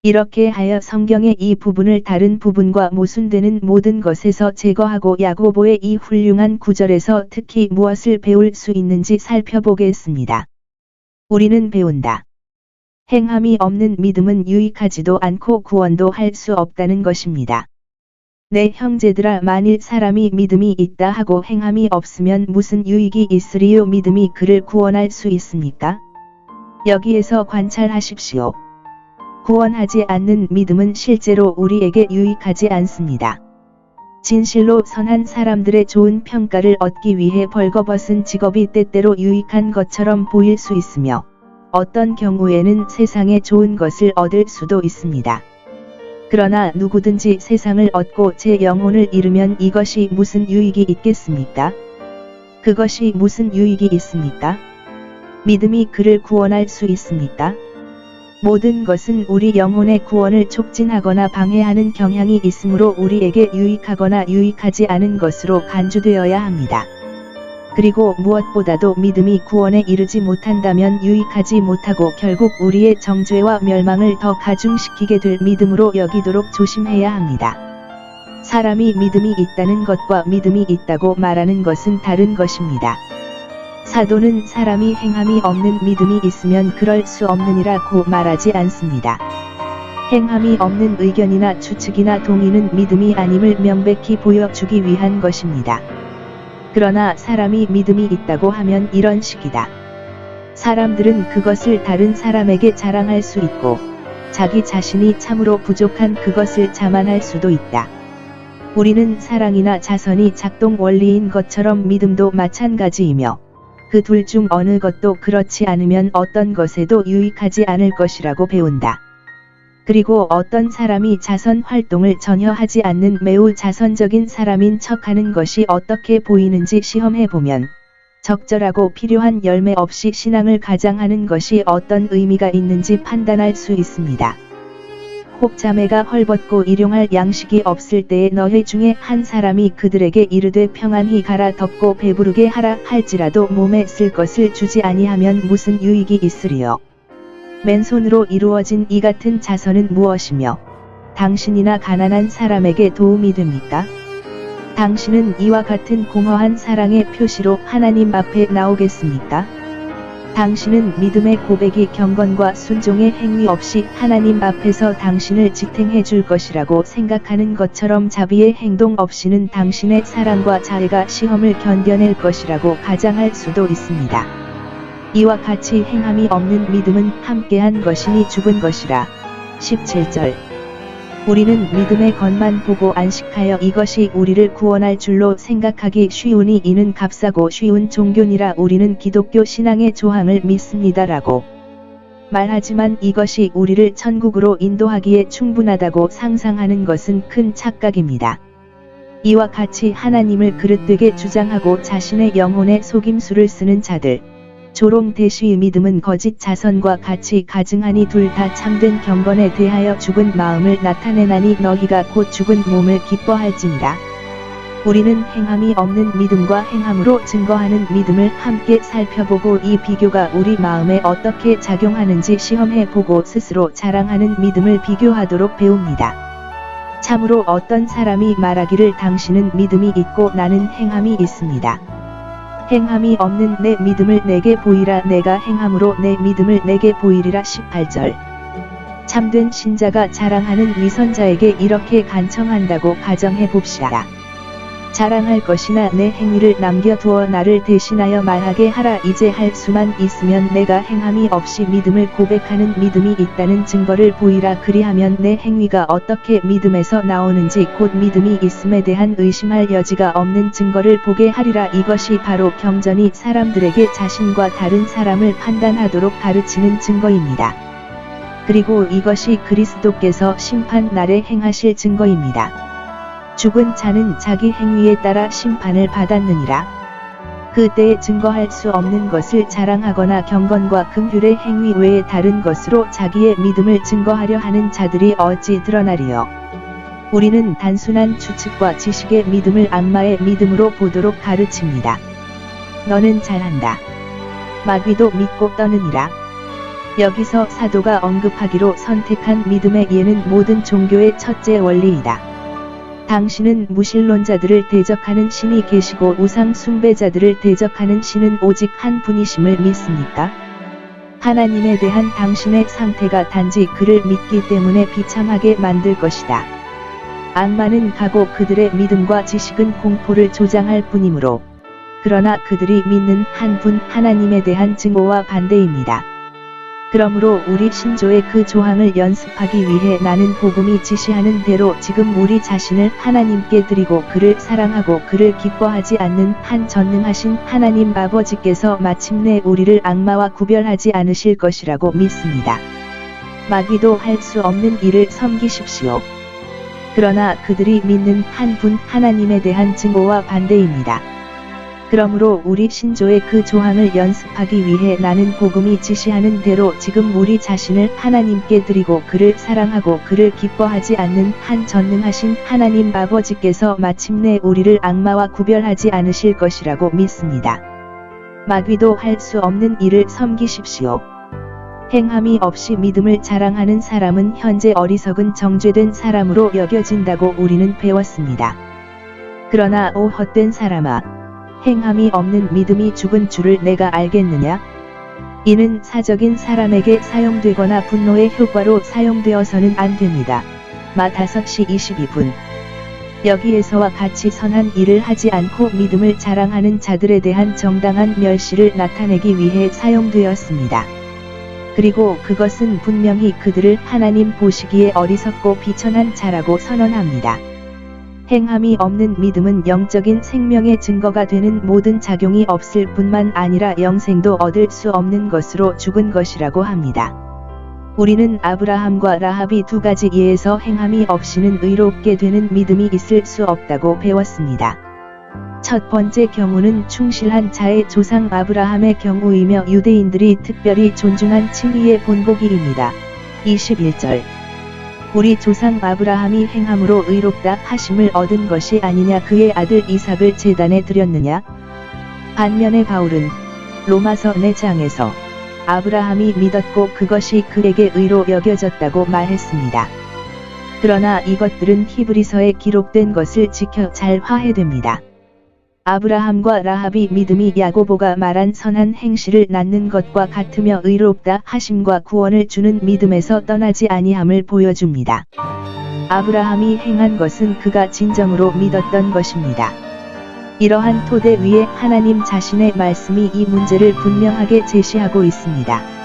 이렇게 하여 성경의 이 부분을 다른 부분과 모순되는 모든 것에서 제거하고 야고보의 이 훌륭한 구절에서 특히 무엇을 배울 수 있는지 살펴보겠습니다. 우리는 배운다. 행함이 없는 믿음은 유익하지도 않고 구원도 할 수 없다는 것입니다. 내 형제들아, 만일 사람이 믿음이 있다 하고 행함이 없으면 무슨 유익이 있으리요? 믿음이 그를 구원할 수 있습니까? 여기에서 관찰하십시오. 구원하지 않는 믿음은 실제로 우리에게 유익하지 않습니다. 진실로 선한 사람들의 좋은 평가를 얻기 위해 벌거벗은 직업이 때때로 유익한 것처럼 보일 수 있으며, 어떤 경우에는 세상에 좋은 것을 얻을 수도 있습니다. 그러나 누구든지 세상을 얻고 제 영혼을 잃으면 이것이 무슨 유익이 있겠습니까? 그것이 무슨 유익이 있습니까? 믿음이 그를 구원할 수 있습니까? 모든 것은 우리 영혼의 구원을 촉진하거나 방해하는 경향이 있으므로 우리에게 유익하거나 유익하지 않은 것으로 간주되어야 합니다. 그리고 무엇보다도 믿음이 구원에 이르지 못한다면 유익하지 못하고 결국 우리의 정죄와 멸망을 더 가중시키게 될 믿음으로 여기도록 조심해야 합니다. 사람이 믿음이 있다는 것과 믿음이 있다고 말하는 것은 다른 것입니다. 사도는 사람이 행함이 없는 믿음이 있으면 그럴 수 없느니라고 말하지 않습니다. 행함이 없는 의견이나 추측이나 동의는 믿음이 아님을 명백히 보여주기 위한 것입니다. 그러나 사람이 믿음이 있다고 하면 이런 식이다. 사람들은 그것을 다른 사람에게 자랑할 수 있고, 자기 자신이 참으로 부족한 그것을 자만할 수도 있다. 우리는 사랑이나 자선이 작동 원리인 것처럼 믿음도 마찬가지이며, 그 둘 중 어느 것도 그렇지 않으면 어떤 것에도 유익하지 않을 것이라고 배운다. 그리고 어떤 사람이 자선 활동을 전혀 하지 않는 매우 자선적인 사람인 척하는 것이 어떻게 보이는지 시험해보면, 적절하고 필요한 열매 없이 신앙을 가장하는 것이 어떤 의미가 있는지 판단할 수 있습니다. 혹 자매가 헐벗고 일용할 양식이 없을 때에 너희 중에 한 사람이 그들에게 이르되 평안히 가라, 덥고 배부르게 하라 할지라도 몸에 쓸 것을 주지 아니하면 무슨 유익이 있으리요? 맨손으로 이루어진 이 같은 자선은 무엇이며, 당신이나 가난한 사람에게 도움이 됩니까? 당신은 이와 같은 공허한 사랑의 표시로 하나님 앞에 나오겠습니까? 당신은 믿음의 고백이 경건과 순종의 행위 없이 하나님 앞에서 당신을 지탱해 줄 것이라고 생각하는 것처럼 자비의 행동 없이는 당신의 사랑과 자애가 시험을 견뎌낼 것이라고 가장할 수도 있습니다. 이와 같이 행함이 없는 믿음은 함께한 것이니 죽은 것이라. 17절. 우리는 믿음의 것만 보고 안식하여 이것이 우리를 구원할 줄로 생각하기 쉬우니 이는 값싸고 쉬운 종교니라. 우리는 기독교 신앙의 조항을 믿습니다라고 말하지만 이것이 우리를 천국으로 인도하기에 충분하다고 상상하는 것은 큰 착각입니다. 이와 같이 하나님을 그릇되게 주장하고 자신의 영혼에 속임수를 쓰는 자들, 조롱 대시의 믿음은 거짓 자선과 같이 가증하니 둘 다 참된 경건에 대하여 죽은 마음을 나타내나니 너희가 곧 죽은 몸을 기뻐할지니라. 우리는 행함이 없는 믿음과 행함으로 증거하는 믿음을 함께 살펴보고 이 비교가 우리 마음에 어떻게 작용하는지 시험해보고 스스로 자랑하는 믿음을 비교하도록 배웁니다. 참으로 어떤 사람이 말하기를 당신은 믿음이 있고 나는 행함이 있습니다. 행함이 없는 내 믿음을 내게 보이라. 내가 행함으로 내 믿음을 내게 보이리라. 18절. 참된 신자가 자랑하는 위선자에게 이렇게 간청한다고 가정해 봅시다. 자랑할 것이나 내 행위를 남겨두어 나를 대신하여 말하게 하라. 이제 할 수만 있으면 내가 행함이 없이 믿음을 고백하는 믿음이 있다는 증거를 보이라. 그리하면 내 행위가 어떻게 믿음에서 나오는지 곧 믿음이 있음에 대한 의심할 여지가 없는 증거를 보게 하리라. 이것이 바로 경전이 사람들에게 자신과 다른 사람을 판단하도록 가르치는 증거입니다. 그리고 이것이 그리스도께서 심판 날에 행하실 증거입니다. 죽은 자는 자기 행위에 따라 심판을 받았느니라. 그때에 증거할 수 없는 것을 자랑하거나 경건과 긍휼의 행위 외에 다른 것으로 자기의 믿음을 증거하려 하는 자들이 어찌 드러나리요. 우리는 단순한 추측과 지식의 믿음을 악마의 믿음으로 보도록 가르칩니다. 너는 잘한다. 마귀도 믿고 떠느니라. 여기서 사도가 언급하기로 선택한 믿음의 예는 모든 종교의 첫째 원리이다. 당신은 무신론자들을 대적하는 신이 계시고 우상 숭배자들을 대적하는 신은 오직 한 분이심을 믿습니까? 하나님에 대한 당신의 상태가 단지 그를 믿기 때문에 비참하게 만들 것이다. 악마는 가고 그들의 믿음과 지식은 공포를 조장할 뿐이므로, 그러나 그들이 믿는 한 분 하나님에 대한 증오와 반대입니다. 그러므로 우리 신조의 그 조항을 연습하기 위해 나는 복음이 지시하는 대로 지금 우리 자신을 하나님께 드리고 그를 사랑하고 그를 기뻐하지 않는 한 전능하신 하나님 아버지께서 마침내 우리를 악마와 구별하지 않으실 것이라고 믿습니다. 마귀도 할 수 없는 일을 섬기십시오. 그러나 그들이 믿는 한 분 하나님에 대한 증오와 반대입니다. 그러므로 우리 신조의 그 조항을 연습하기 위해 나는 복음이 지시하는 대로 지금 우리 자신을 하나님께 드리고 그를 사랑하고 그를 기뻐하지 않는 한 전능하신 하나님 아버지께서 마침내 우리를 악마와 구별하지 않으실 것이라고 믿습니다. 마귀도 할 수 없는 일을 섬기십시오. 행함이 없이 믿음을 자랑하는 사람은 현재 어리석은 정죄된 사람으로 여겨진다고 우리는 배웠습니다. 그러나 오 헛된 사람아, 행함이 없는 믿음이 죽은 줄을 내가 알겠느냐? 이는 사적인 사람에게 사용되거나 분노의 효과로 사용되어서는 안 됩니다. 마 5시 22분. 여기에서와 같이 선한 일을 하지 않고 믿음을 자랑하는 자들에 대한 정당한 멸시를 나타내기 위해 사용되었습니다. 그리고 그것은 분명히 그들을 하나님 보시기에 어리석고 비천한 자라고 선언합니다. 행함이 없는 믿음은 영적인 생명의 증거가 되는 모든 작용이 없을 뿐만 아니라 영생도 얻을 수 없는 것으로 죽은 것이라고 합니다. 우리는 아브라함과 라합이 두 가지 예에서 행함이 없이는 의롭게 되는 믿음이 있을 수 없다고 배웠습니다. 첫 번째 경우는 충실한 자의 조상 아브라함의 경우이며 유대인들이 특별히 존중한 칭의의 본보기입니다. 21절. 우리 조상 아브라함이 행함으로 의롭다 하심을 얻은 것이 아니냐 그의 아들 이삭을 제단에 드렸느냐? 반면에 바울은 로마서 4장에서 아브라함이 믿었고 그것이 그에게 의로 여겨졌다고 말했습니다. 그러나 이것들은 히브리서에 기록된 것을 지켜 잘 화해됩니다. 아브라함과 라합이 믿음이 야고보가 말한 선한 행실을 낳는 것과 같으며 의롭다 하심과 구원을 주는 믿음에서 떠나지 아니함을 보여줍니다. 아브라함이 행한 것은 그가 진정으로 믿었던 것입니다. 이러한 토대 위에 하나님 자신의 말씀이 이 문제를 분명하게 제시하고 있습니다.